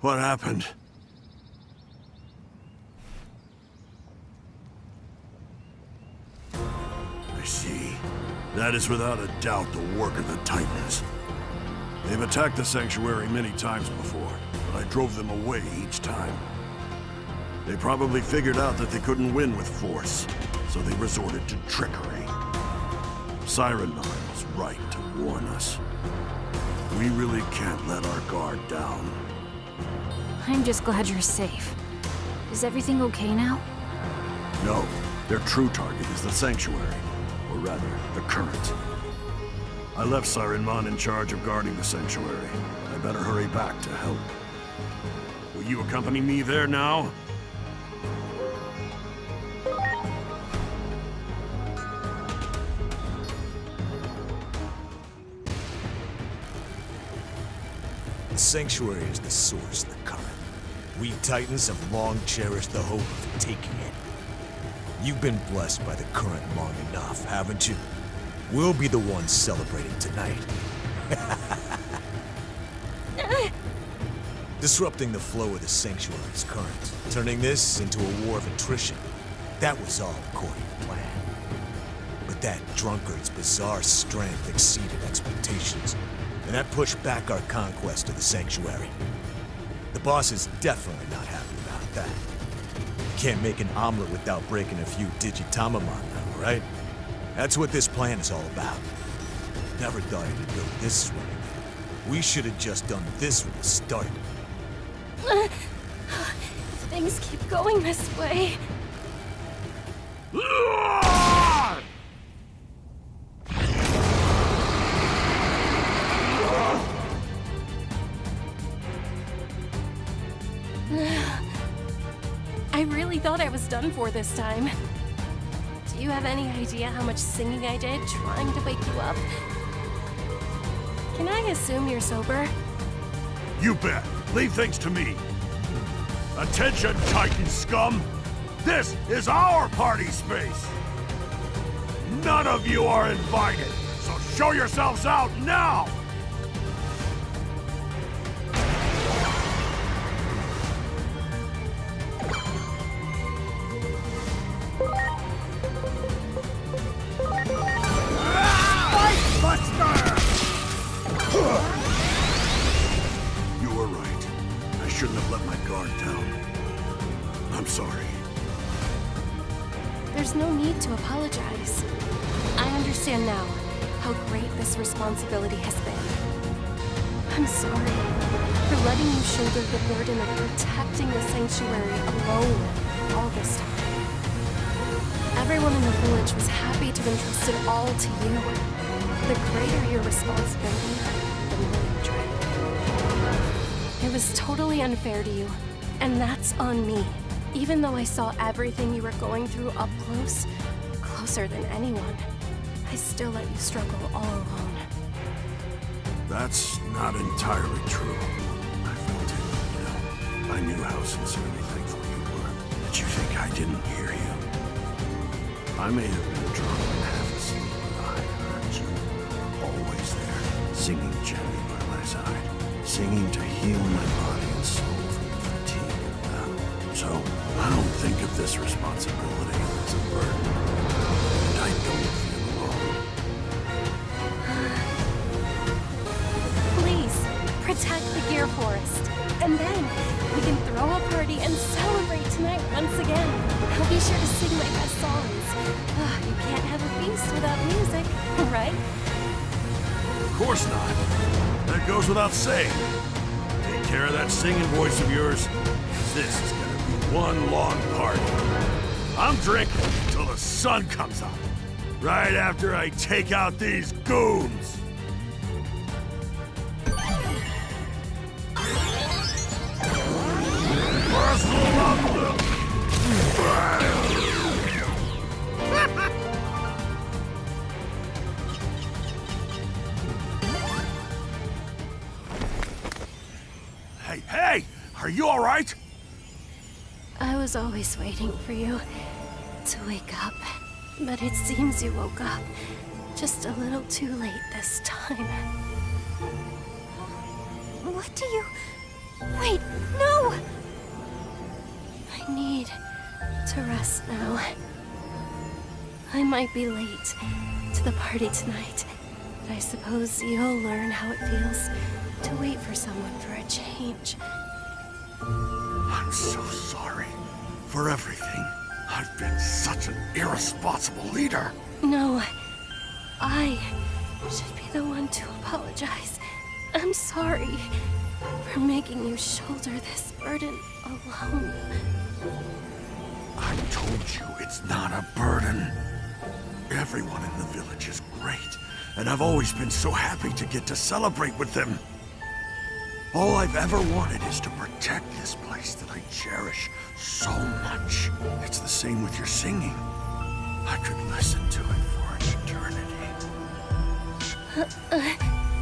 What happened? I see. That is without a doubt the work of the Titans. They've attacked the Sanctuary many times before, but I drove them away each time. They probably figured out that they couldn't win with force, so they resorted to trickery. Siren Man was right to warn us. We really can't let our guard down. I'm just glad you're safe. Is everything okay now? No, their true target is the Sanctuary, or rather, the Current. I left Siren Man in charge of guarding the Sanctuary. I better hurry back to help. Will you accompany me there now? The Sanctuary is the source of the current. We Titans have long cherished the hope of taking it. You've been blessed by the current long enough, haven't you? We'll be the ones celebrating tonight. Disrupting the flow of the Sanctuary's current, turning this into a war of attrition. That was all according to plan. But that drunkard's bizarre strength exceeded expectations, and that pushed back our conquest of the Sanctuary. The boss is definitely not happy about that. Can't make an omelet without breaking a few Digitamamon now, right? That's what this plan is all about. Never thought it would go this way. We should have just done this from the start. If things keep going this way... I really thought I was done for this time. Do you have any idea how much singing I did trying to wake you up? Can I assume you're sober? You bet. Leave things to me. Attention, Titan scum! This is our party space! None of you are invited, so show yourselves out now! You were right. I shouldn't have let my guard down. I'm sorry. There's no need to apologize. I understand now how great this responsibility has been. I'm sorry for letting you shoulder the burden of protecting the Sanctuary alone all this time. Everyone in the village was happy to entrust it all to you. The greater your responsibility, the more you dread. It was totally unfair to you, and that's on me. Even though I saw everything you were going through up close, closer than anyone, I still let you struggle all alone. That's not entirely true. I felt it, you know. I knew how sincerely thankful you were. Did you think I didn't hear you? I may have been drunk and half asleep, but I heard you. Always there, singing gently by my side. Singing to heal my body and soul from the fatigue of battle. So, I don't think of this responsibility as a burden. And I don't feel alone. Please, protect the Gear Forest. And then, we can throw a party and celebrate tonight once again. I'll be sure to sing my best songs. You can't have a feast without music, right? Of course not. That goes without saying. Take care of that singing voice of yours. This is gonna be one long party. I'm drinking until the sun comes up. Right after I take out these goons. Hey! Are you all right? I was always waiting for you to wake up. But it seems you woke up just a little too late this time. What do you... Wait, no! I need to rest now. I might be late to the party tonight, but I suppose you'll learn how it feels to wait for someone for a change. I'm so sorry for everything. I've been such an irresponsible leader. No, I should be the one to apologize. I'm sorry for making you shoulder this burden alone. I told you it's not a burden. Everyone in the village is great, and I've always been so happy to get to celebrate with them. All I've ever wanted is to protect this place that I cherish so much. It's the same with your singing. I could listen to it for an eternity.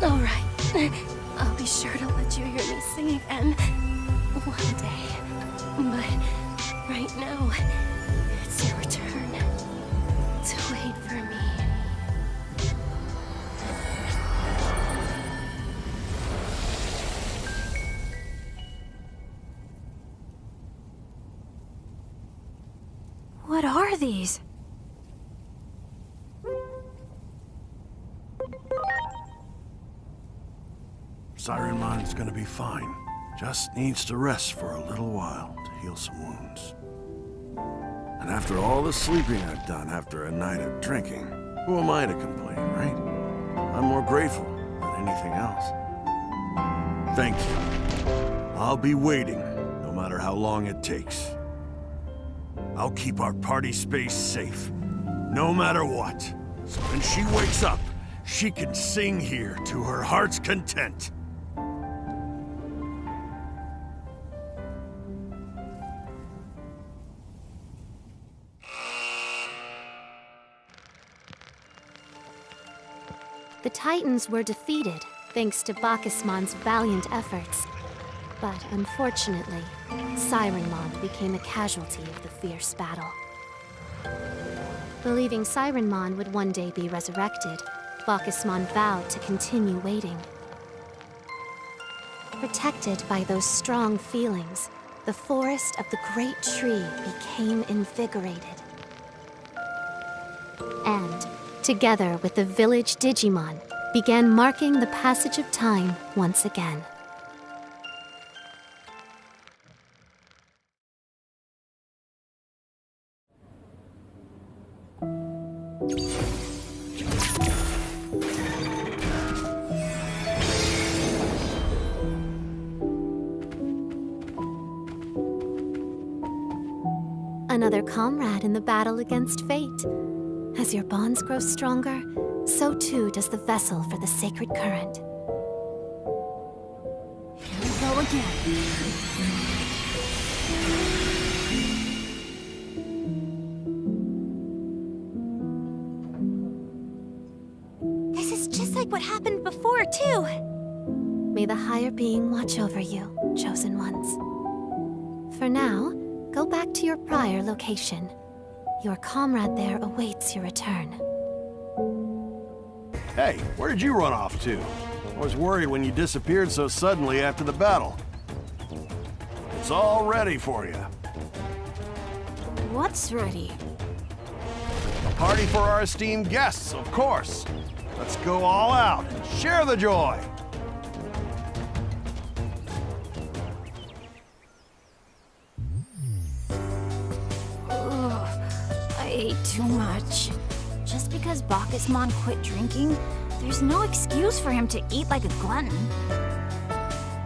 All right. I'll be sure to let you hear me sing again one day. But right now, it's your turn to wait for me. What are these? Siren Mind's gonna be fine. Just needs to rest for a little while to heal some wounds. And after all the sleeping I've done after a night of drinking, who am I to complain, right? I'm more grateful than anything else. Thank you. I'll be waiting, no matter how long it takes. I'll keep our party space safe, no matter what. So when she wakes up, she can sing here to her heart's content. The Titans were defeated thanks to Bacchusmon's valiant efforts. But unfortunately, Sirenmon became a casualty of the fierce battle. Believing Sirenmon would one day be resurrected, Bacchusmon vowed to continue waiting. Protected by those strong feelings, the forest of the great tree became invigorated. And, together with the village Digimon, began marking the passage of time once again. Another comrade in the battle against fate. As your bonds grow stronger, so too does the vessel for the sacred current. Here we go again. This is just like what happened before, too. May the higher being watch over you, chosen ones. For now, go back to your prior location. Your comrade there awaits your return. Hey, where did you run off to? I was worried when you disappeared so suddenly after the battle. It's all ready for you. What's ready? A party for our esteemed guests, of course. Let's go all out and share the joy. I ate too much. Just because Bacchusmon quit drinking, there's no excuse for him to eat like a glutton.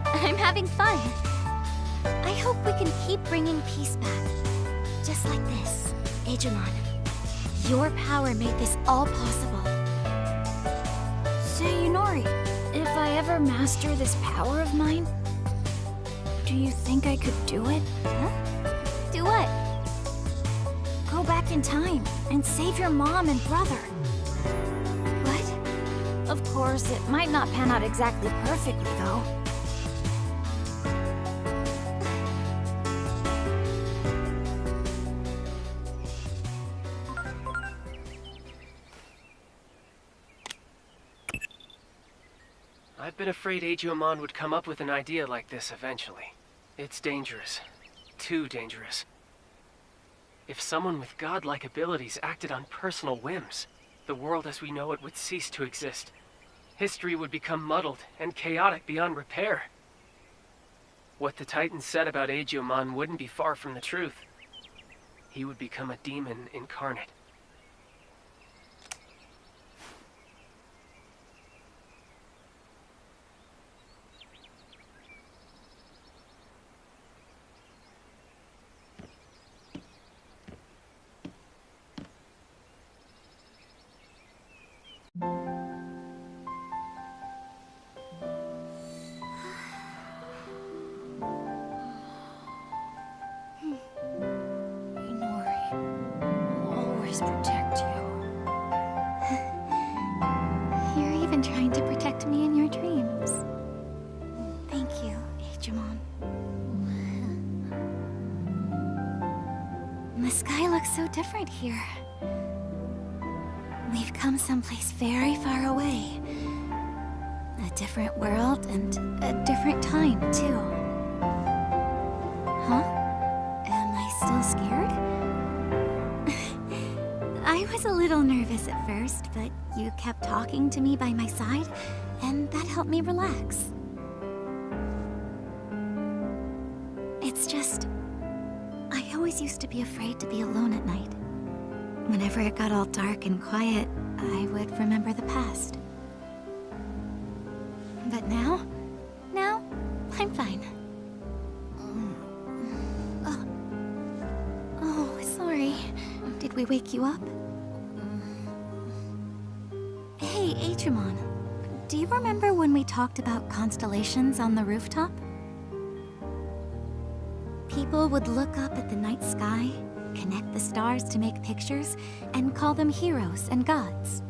I'm having fun. I hope we can keep bringing peace back. Just like this, Agumon. Your power made this all possible. Say, Yunori, if I ever master this power of mine, do you think I could do it? Huh? Do what? Go back in time and save your mom and brother. What? Of course, it might not pan out exactly perfectly, though. I've been afraid Agumon would come up with an idea like this eventually. It's dangerous. Too dangerous. If someone with godlike abilities acted on personal whims, the world as we know it would cease to exist. History would become muddled and chaotic beyond repair. What the Titans said about Aegyo-mon wouldn't be far from the truth. He would become a demon incarnate. Protect you. You're even trying to protect me in your dreams. Thank you, Aegyo-mon. The sky looks so different here. We've come someplace very far away. A different world and a different time, too. Huh? Am I still scared? I was a little nervous at first, but you kept talking to me by my side, and that helped me relax. It's just, I always used to be afraid to be alone at night. Whenever it got all dark and quiet, I would remember the past. But now, I'm fine. Oh, sorry. Did we wake you up? Hey, Aegyo-mon, do you remember when we talked about constellations on the rooftop? People would look up at the night sky, connect the stars to make pictures, and call them heroes and gods.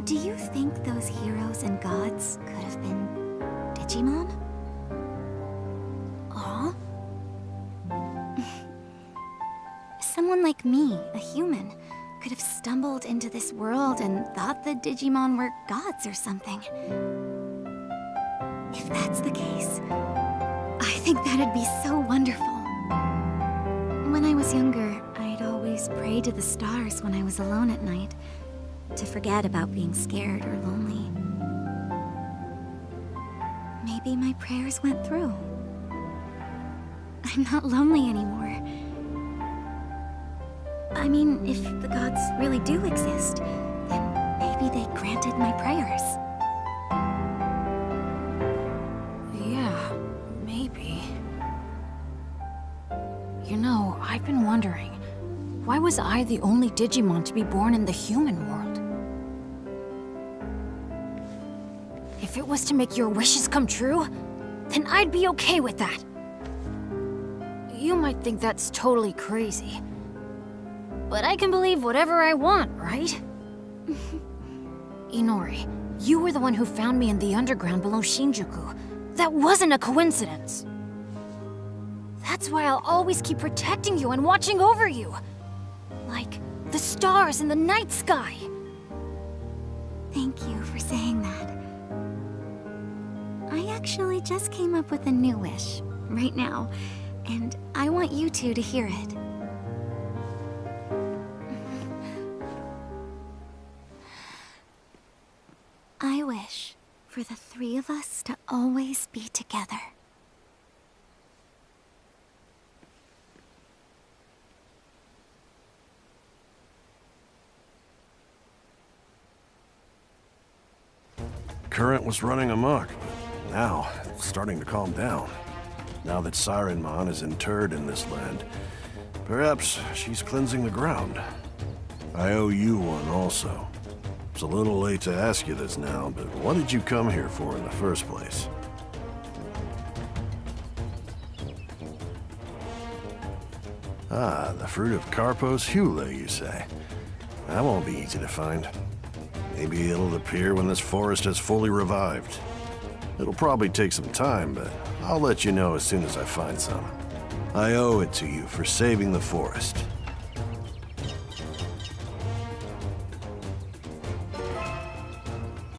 Do you think those heroes and gods could have been Digimon? Aw. Someone like me, a human, could have stumbled into this world and thought the Digimon were gods or something. If that's the case, I think that'd be so wonderful. When I was younger, I'd always pray to the stars when I was alone at night, to forget about being scared or lonely. Maybe my prayers went through. I'm not lonely anymore. I mean, if the gods really do exist, then maybe they granted my prayers. Yeah, maybe. You know, I've been wondering, why was I the only Digimon to be born in the human world? If it was to make your wishes come true, then I'd be okay with that. You might think that's totally crazy, but I can believe whatever I want, right? Inori, you were the one who found me in the underground below Shinjuku. That wasn't a coincidence. That's why I'll always keep protecting you and watching over you. Like the stars in the night sky. Thank you for saying that. I actually just came up with a new wish, right now, and I want you two to hear it. I wish for the three of us to always be together. Current was running amok, but now it's starting to calm down. Now that Sirenmon is interred in this land, perhaps she's cleansing the ground. I owe you one also. It's a little late to ask you this now, but what did you come here for in the first place? Ah, the fruit of Carpos Hule, you say? That won't be easy to find. Maybe it'll appear when this forest has fully revived. It'll probably take some time, but I'll let you know as soon as I find some. I owe it to you for saving the forest.